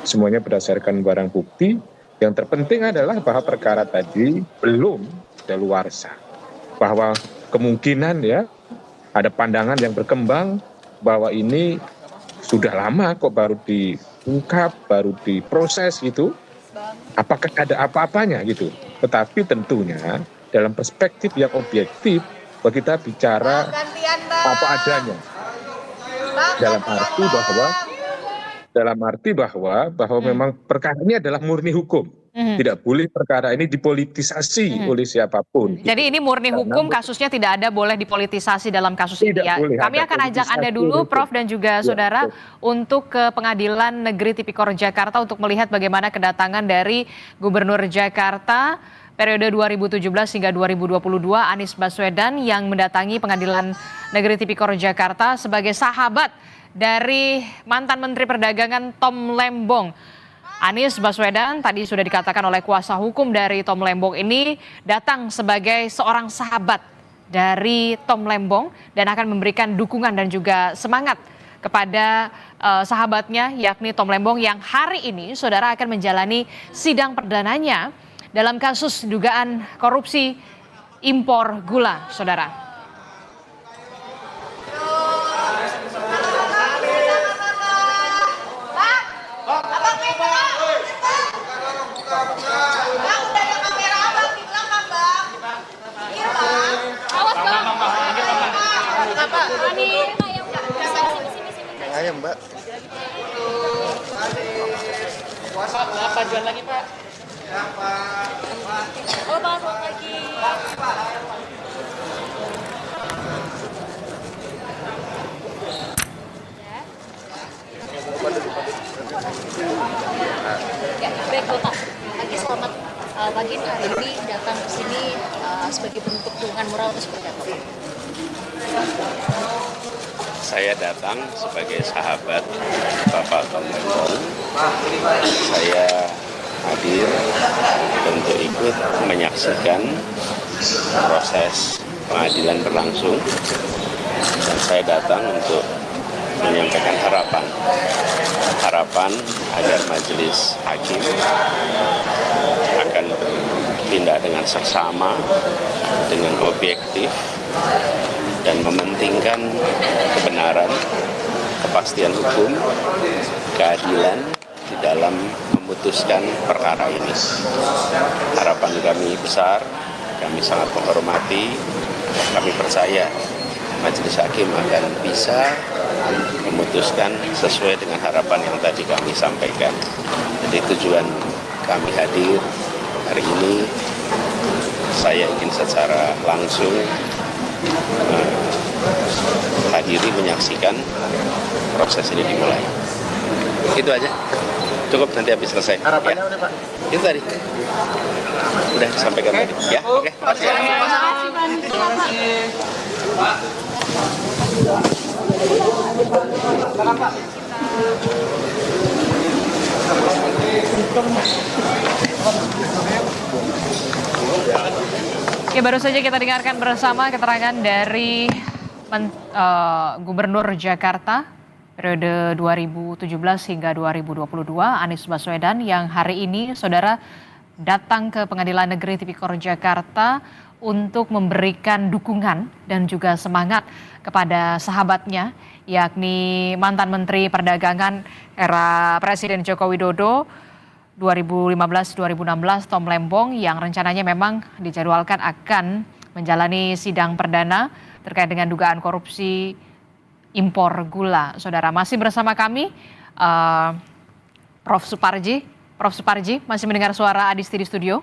semuanya berdasarkan barang bukti. Yang terpenting adalah bahwa perkara tadi belum daluarsa, bahwa kemungkinan ya ada pandangan yang berkembang bahwa ini sudah lama kok baru diungkap, baru diproses gitu, apakah ada apa-apanya gitu. Tetapi tentunya dalam perspektif yang objektif, bahwa kita bicara apa adanya, dalam arti bahwa memang perkara ini adalah murni hukum. Tidak boleh perkara ini dipolitisasi oleh siapapun. Jadi ini murni hukum, kasusnya tidak ada boleh dipolitisasi dalam kasus ini ya. Kami akan ajak Anda dulu, Prof. dan juga saudara, untuk ke Pengadilan Negeri Tipikor Jakarta untuk melihat bagaimana kedatangan dari Gubernur Jakarta periode 2017 hingga 2022 Anies Baswedan yang mendatangi Pengadilan Negeri Tipikor Jakarta sebagai sahabat dari mantan Menteri Perdagangan Tom Lembong. Anies Baswedan tadi sudah dikatakan oleh kuasa hukum dari Tom Lembong ini datang sebagai seorang sahabat dari Tom Lembong dan akan memberikan dukungan dan juga semangat kepada sahabatnya yakni Tom Lembong yang hari ini saudara akan menjalani sidang perdananya dalam kasus dugaan korupsi impor gula, saudara. Ayo Mbak. Apa jual lagi Pak? Oh Pak, selamat pagi. Ya, baik Bapak. Lagi selamat pagi hari ini datang ke sini sebagai bentuk dukungan moral atau seperti apa Pak? Saya datang sebagai sahabat Bapak Tom Lembong. Saya hadir untuk ikut menyaksikan proses pengadilan berlangsung. Dan saya datang untuk menyampaikan harapan agar majelis hakim akan bertindak dengan seksama, dengan objektif, dan mementingkan kebenaran, kepastian hukum, keadilan di dalam memutuskan perkara ini. Harapan kami besar, kami sangat menghormati, kami percaya majelis hakim akan bisa memutuskan sesuai dengan harapan yang tadi kami sampaikan. Jadi tujuan kami hadir hari ini, saya ingin secara langsung hadiri menyaksikan proses ini dimulai. Itu aja. Cukup, nanti habis selesai. Harapannya ya. udah Pak? Itu tadi. Udah disampaikan tadi. Ya, oke. Terima Ya, baru saja kita dengarkan bersama keterangan dari Gubernur Jakarta periode 2017 hingga 2022 Anies Baswedan yang hari ini saudara datang ke Pengadilan Negeri Tipikor Jakarta untuk memberikan dukungan dan juga semangat kepada sahabatnya yakni mantan Menteri Perdagangan era Presiden Joko Widodo 2015-2016 Tom Lembong yang rencananya memang dijadwalkan akan menjalani sidang perdana terkait dengan dugaan korupsi impor gula. Saudara, masih bersama kami Prof. Suparji. Prof. Suparji, masih mendengar suara Adisti di studio?